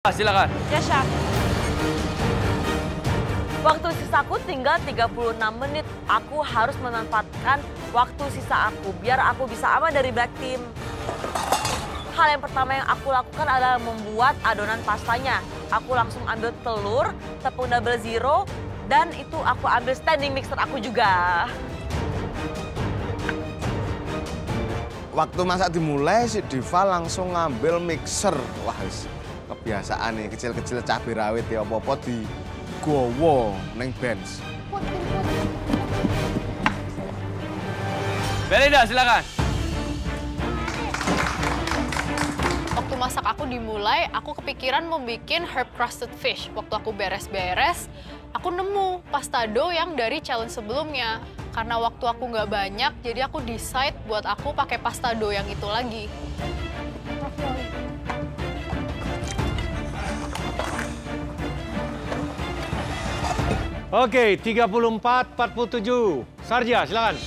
Silakan. Ya, Chef. Waktu sisaku tinggal 36 menit. Aku harus memanfaatkan waktu sisa aku biar aku bisa aman dari black team. Hal yang pertama yang aku lakukan adalah membuat adonan pastanya. Aku langsung ambil telur, tepung double zero, dan itu aku ambil standing mixer aku juga. Waktu masak dimulai, si Diva langsung ngambil mixer. Wah, kebiasaan nih, kecil-kecil cabai rawit ya, apa-apa di gowo neng bench. Belinda, silakan. Waktu masak aku dimulai, aku kepikiran mau bikin herb crusted fish. Waktu aku beres-beres, aku nemu pasta dough yang dari challenge sebelumnya. Karena waktu aku nggak banyak, jadi aku decide buat aku pakai pasta dough yang itu lagi. Oke, 34-47. Sarja, silakan.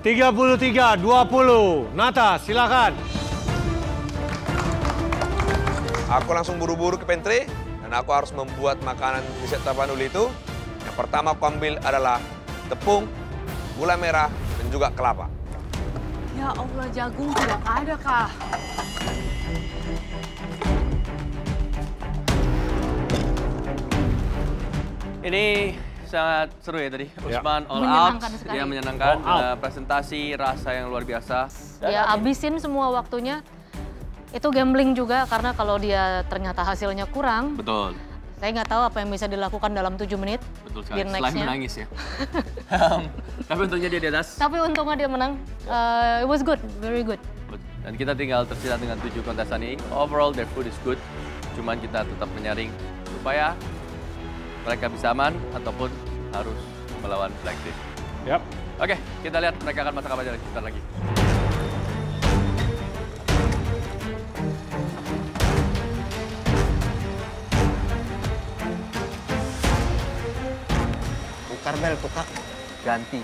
(33-20). Nata, silakan. Aku langsung buru-buru ke pantry dan aku harus membuat makanan di set tapanuli itu. Yang pertama aku ambil adalah tepung, gula merah, dan juga kelapa. Ya Allah, jagung tidak ada, Kak. Ini sangat seru ya tadi. Usman all Menyenangkan out. sekali. Dia menyenangkan. All out. Presentasi, rasa yang luar biasa. Dia habisin semua waktunya. Itu gambling juga karena kalau dia ternyata hasilnya kurang, Betul. saya nggak tahu apa yang bisa dilakukan dalam 7 menit. Betul Di sekali. Selain next-nya. menangis ya. Tapi untungnya dia di atas. Tapi untungnya dia menang. It was good, very good. Dan kita tinggal tersisa dengan 7 kontestan ini. Overall, their food is good. Cuman kita tetap menyaring supaya mereka bisa aman ataupun harus melawan black team. Yap. Oke, kita lihat mereka akan masak apa aja sebentar lagi. Tukar Bel, tukar. Ganti.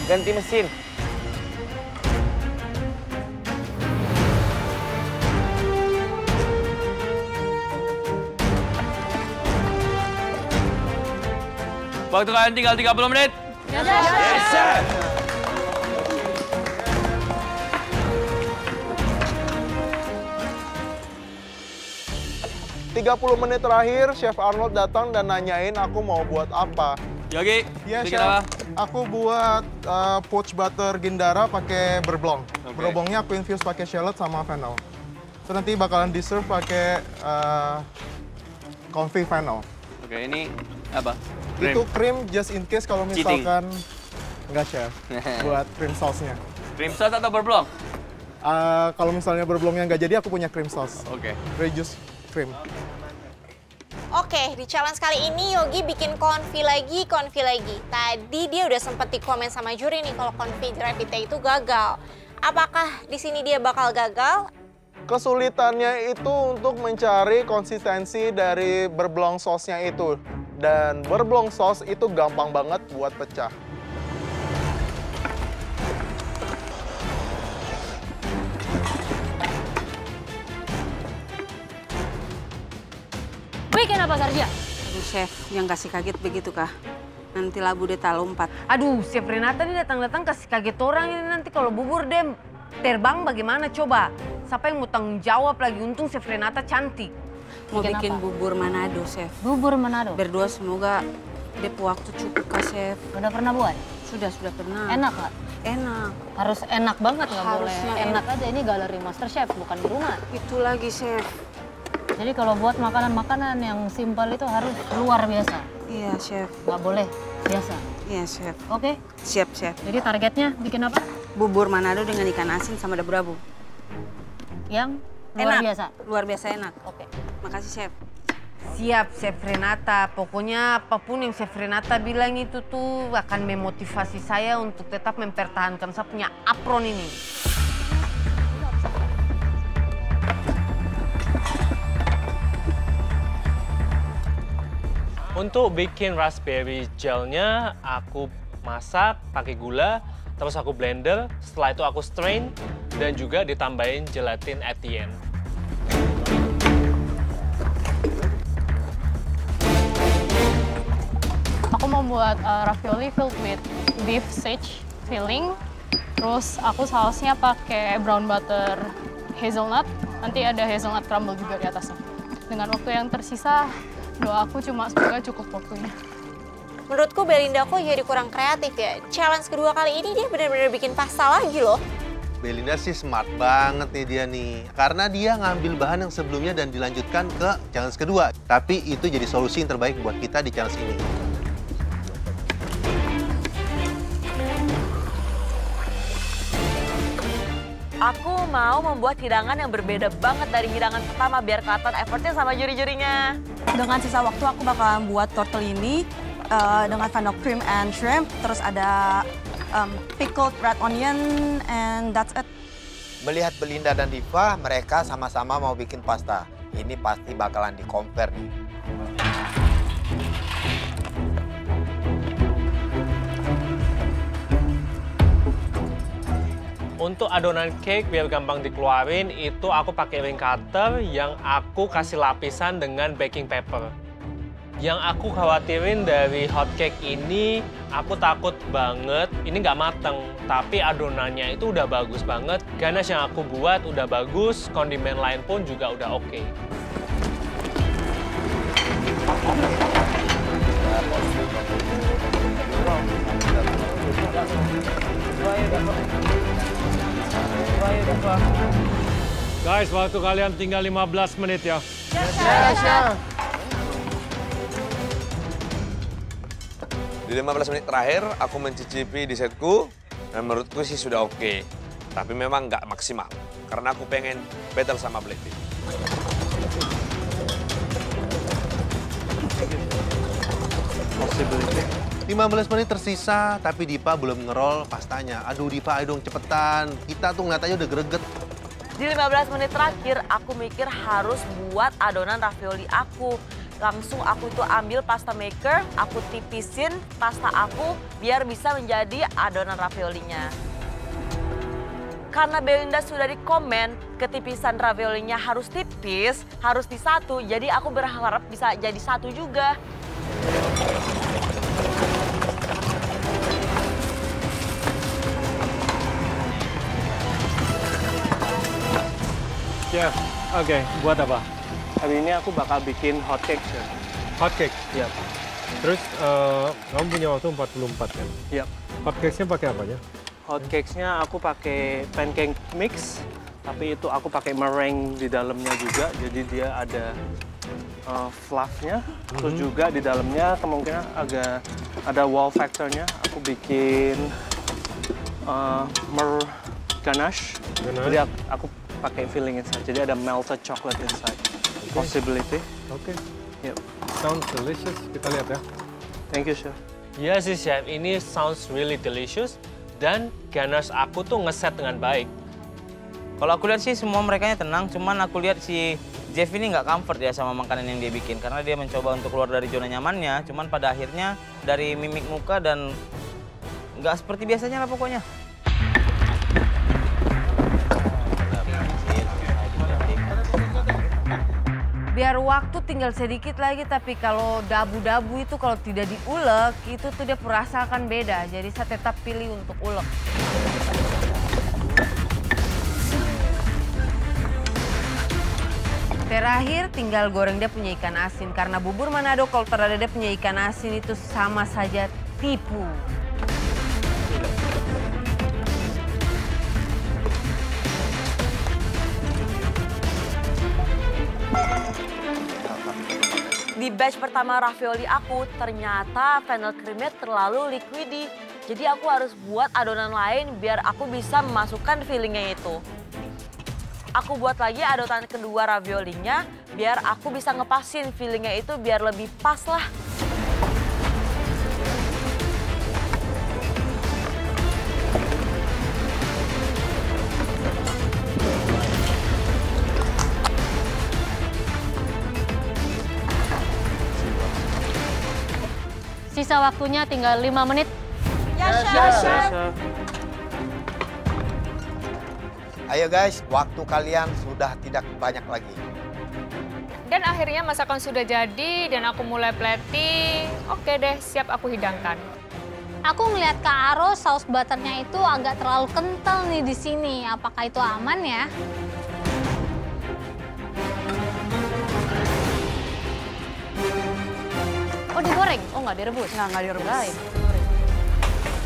Ganti mesin. Waktu kalian tinggal 30 menit. Yes, sir. Menit terakhir, Chef Arnold datang dan nanyain aku mau buat apa. Yogi, Iya, bikin Chef. apa? Aku buat poached butter gindara pakai berblong. Oke. Berblongnya aku infuse pakai shallot sama fennel. So, nanti bakalan di-serve pakai confit fennel. Oke, ini apa? Itu cream just in case kalau Cheating. misalkan... Enggak, Chef. Buat cream sauce-nya. Cream sauce atau berblong? Kalau misalnya berblongnya nggak jadi, aku punya cream sauce. Oke. Reduce cream. Oke, di challenge kali ini Yogi bikin konfi lagi. Tadi dia udah sempet dikomen sama juri nih kalau konfi gravity itu gagal. Apakah di sini dia bakal gagal? Kesulitannya itu untuk mencari konsistensi dari berblong sauce-nya itu. Dan berblong sauce itu gampang banget buat pecah. Bikin apa, Sarja? Aduh, Chef, yang kasih kaget begitu kah? Nanti labu deta lompat. Aduh, Chef Renata ini datang-datang kasih kaget orang ini nanti kalau bubur deh terbang bagaimana coba? Siapa yang mau tanggung jawab lagi? Untung Chef Renata cantik. Mau Bikin bikin apa? bubur Manado, Chef. Bubur Manado. Berdua semoga dep waktu cukup kah, Chef? Udah pernah buat? Sudah pernah. Enak nggak? Enak. Harus enak banget, nggak boleh Harusnya enak aja. Ini galeri Master Chef, bukan di rumah. Itu lagi, Chef. Jadi kalau buat makanan-makanan yang simpel itu harus luar biasa. Iya, Chef. Nggak boleh biasa. Iya, Chef. Oke? Siap, Chef. Jadi targetnya bikin apa? Bubur Manado dengan ikan asin sama dabu-dabu. Yang luar Enak. biasa. Luar biasa enak. Oke. Makasih, Chef. Siap, Chef Renata. Pokoknya apapun yang Chef Renata bilang itu tuh akan memotivasi saya untuk tetap mempertahankan saya punya apron ini. Untuk bikin raspberry gelnya, aku masak pakai gula, terus aku blender, setelah itu aku strain, dan juga ditambahin gelatin at the end. Aku mau buat ravioli filled with beef sage filling, terus aku sausnya pakai brown butter hazelnut, nanti ada hazelnut crumble juga di atasnya. Dengan waktu yang tersisa, doa aku cuma semoga cukup waktunya. Menurutku Belinda kok jadi kurang kreatif ya. Challenge kedua kali ini dia benar-benar bikin pasta lagi loh. Belinda sih smart banget nih dia nih. Karena dia ngambil bahan yang sebelumnya dan dilanjutkan ke challenge kedua. Tapi itu jadi solusi yang terbaik buat kita di challenge ini. Aku mau membuat hidangan yang berbeda banget dari hidangan pertama biar kelihatan effortnya sama juri-jurinya. Dengan sisa waktu aku bakalan buat tortellini dengan fennel cream and shrimp. Terus ada pickled red onion and that's it. Melihat Belinda dan Diva, mereka sama-sama mau bikin pasta. Ini pasti bakalan di-compare nih. Untuk adonan cake biar gampang dikeluarin, itu aku pakai ring cutter yang aku kasih lapisan dengan baking paper. Yang aku khawatirin dari hot cake ini, aku takut banget ini nggak mateng. Tapi adonannya itu udah bagus banget. Ganache yang aku buat udah bagus, kondimen lain pun juga udah oke. Guys, waktu kalian tinggal 15 menit ya. Di 15 menit terakhir, aku mencicipi dessertku, dan menurutku sih sudah oke. Tapi memang nggak maksimal, karena aku pengen battle sama Blackpink. 15 menit tersisa, tapi Diva belum ngerol pastanya. Aduh Diva, ayo dong cepetan. Kita tuh ngeliat aja udah greget. Di 15 menit terakhir, aku mikir harus buat adonan ravioli aku. Langsung aku tuh ambil pasta maker, aku tipisin pasta aku biar bisa menjadi adonan raviolinya. Karena Belinda sudah di komen, ketipisan raviolinya harus tipis, harus di satu, jadi aku berharap bisa jadi satu juga. Chef, oke, buat apa? Hari ini aku bakal bikin hot cake, Chef. Hot cake? Iya. Terus kamu punya waktu 44 kan? Iya. Hot cakes-nya pakai apanya? Hot cakes-nya aku pakai pancake mix, tapi itu aku pakai meringue di dalamnya juga, jadi dia ada fluff-nya. Terus juga di dalamnya kemungkinan agak ada wow factor-nya. Aku bikin ganache. Jadi aku pakai filling inside, jadi ada melted chocolate inside. Possibility. Oke. Yep. Sounds delicious. Kita lihat ya. Thank you, Chef. Iya sih, Chef. Ini sounds really delicious. Dan ganache aku tuh ngeset dengan baik. Kalau aku lihat sih semua merekanya tenang, cuman aku lihat si Jeff ini nggak comfort ya sama makanan yang dia bikin. Karena dia mencoba untuk keluar dari zona nyamannya, cuman pada akhirnya dari mimik muka dan nggak seperti biasanya lah pokoknya. Biar waktu tinggal sedikit lagi, tapi kalau dabu-dabu itu kalau tidak diulek, itu tuh dia perasa akan beda. Jadi saya tetap pilih untuk ulek. Terakhir tinggal goreng dia punya ikan asin. Karena bubur Manado kalau terada dia punya ikan asin itu sama saja tipu. Di batch pertama ravioli aku, ternyata fennel creamnya terlalu liquidy. Jadi aku harus buat adonan lain biar aku bisa memasukkan fillingnya itu. Aku buat lagi adonan kedua raviolinya biar aku bisa ngepasin fillingnya itu biar lebih pas lah. Sisa waktunya tinggal 5 menit. Yes, chef. Ayo guys, waktu kalian sudah tidak banyak lagi. Dan akhirnya masakan sudah jadi dan aku mulai plating. Oke deh, siap aku hidangkan. Aku ngeliat Kak Aro, saus butternya itu agak terlalu kental nih di sini. Apakah itu aman ya? Oh, digoreng? Oh, nggak direbus? Nggak direbus. Right.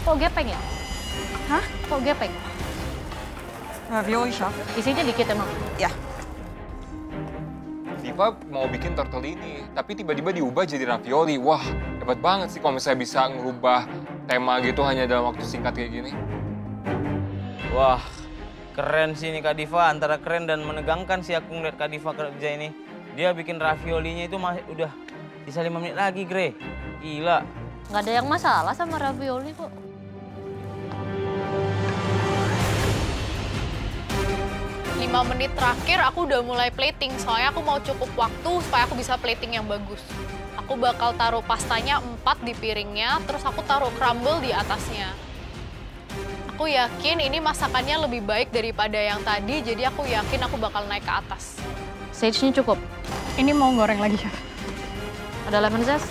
Oh, gepeng ya? Hah? Kok gepeng? Ravioli, chef. Isinya dikit emang? Ya. Diva mau bikin tortellini, tapi tiba-tiba diubah jadi ravioli. Wah, hebat banget sih kalau misalnya bisa ngerubah tema gitu hanya dalam waktu singkat kayak gini. Wah, keren sih ini Kak Diva. Antara keren dan menegangkan sih aku ngeliat Kak Diva kerja ini. Dia bikin raviolinya itu masih udah sisa 5 menit lagi, Gre. Gila. Nggak ada yang masalah sama ravioli kok. Lima menit terakhir aku udah mulai plating, soalnya aku mau cukup waktu supaya aku bisa plating yang bagus. Aku bakal taruh pastanya 4 di piringnya, terus aku taruh crumble di atasnya. Aku yakin ini masakannya lebih baik daripada yang tadi, jadi aku yakin aku bakal naik ke atas. Sage-nya cukup? Ini mau goreng lagi, chef. Ada lemon zest?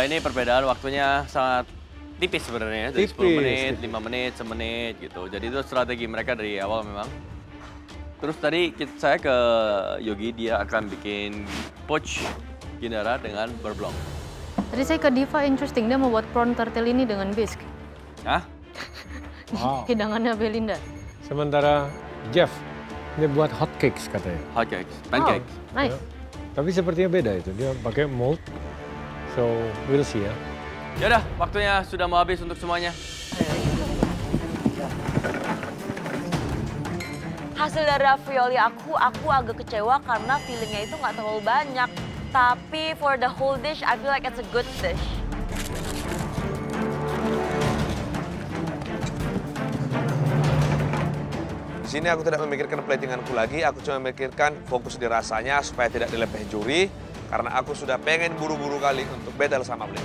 Ini perbedaan waktunya sangat tipis sebenarnya, dari 10 menit, 5 menit, semenit gitu. Jadi itu strategi mereka dari awal memang. Terus tadi saya ke Yogi, dia akan bikin poach Gindara dengan berblong. Tadi saya ke Diva, interesting, dia mau buat prawn tortellini dengan bisque. Hah? Wow. Hidangannya Belinda. Sementara Jeff, dia buat hotcakes katanya. Hotcakes, pancakes. Oh, nice. Ya. Tapi sepertinya beda itu, dia pakai mold. So, we'll see ya. Yaudah, waktunya sudah mau habis untuk semuanya. Hasil dari ravioli aku agak kecewa karena feelingnya itu nggak terlalu banyak. Tapi for the whole dish, I feel like it's a good dish. Di sini aku tidak memikirkan platinganku lagi, aku cuma memikirkan fokus di rasanya supaya tidak dilepeh juri. Karena aku sudah pengen buru-buru kali untuk battle sama Blake.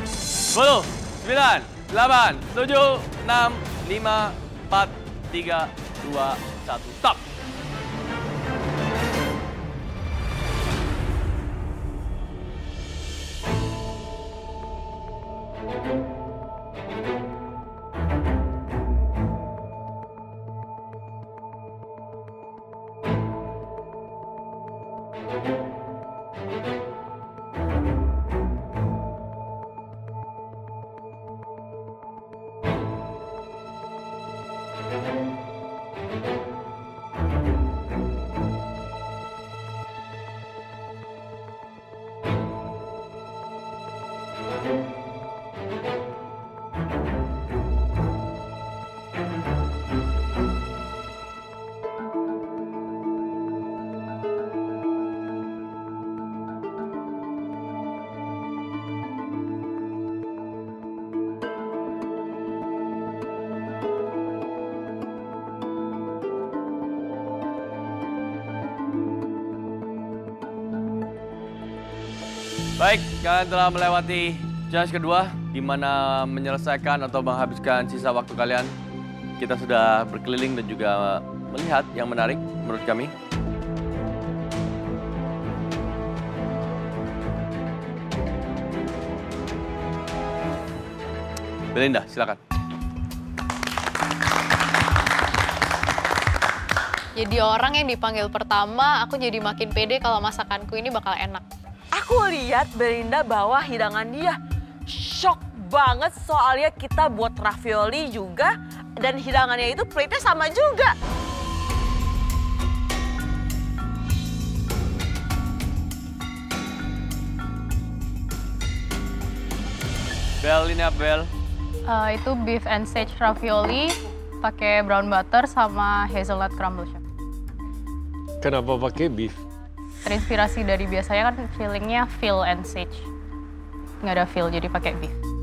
Sepuluh, 9, 8, 7, 6, 5, 4, 3, 2, 1, stop! Baik, kalian telah melewati challenge kedua, di mana menyelesaikan atau menghabiskan sisa waktu kalian. Kita sudah berkeliling dan juga melihat yang menarik menurut kami. Belinda, silakan. Jadi orang yang dipanggil pertama, aku jadi makin pede kalau masakanku ini bakal enak. Aku lihat Belinda bawa hidangan dia. Shock banget soalnya kita buat ravioli juga. Dan hidangannya itu plate-nya sama juga. Bel, ini apa Bel? Itu beef and sage ravioli. pakai brown butter sama hazelnut crumble, chef. Kenapa pakai beef? Terinspirasi dari biasanya kan fillingnya veal and sage. Nggak ada veal, jadi pakai beef.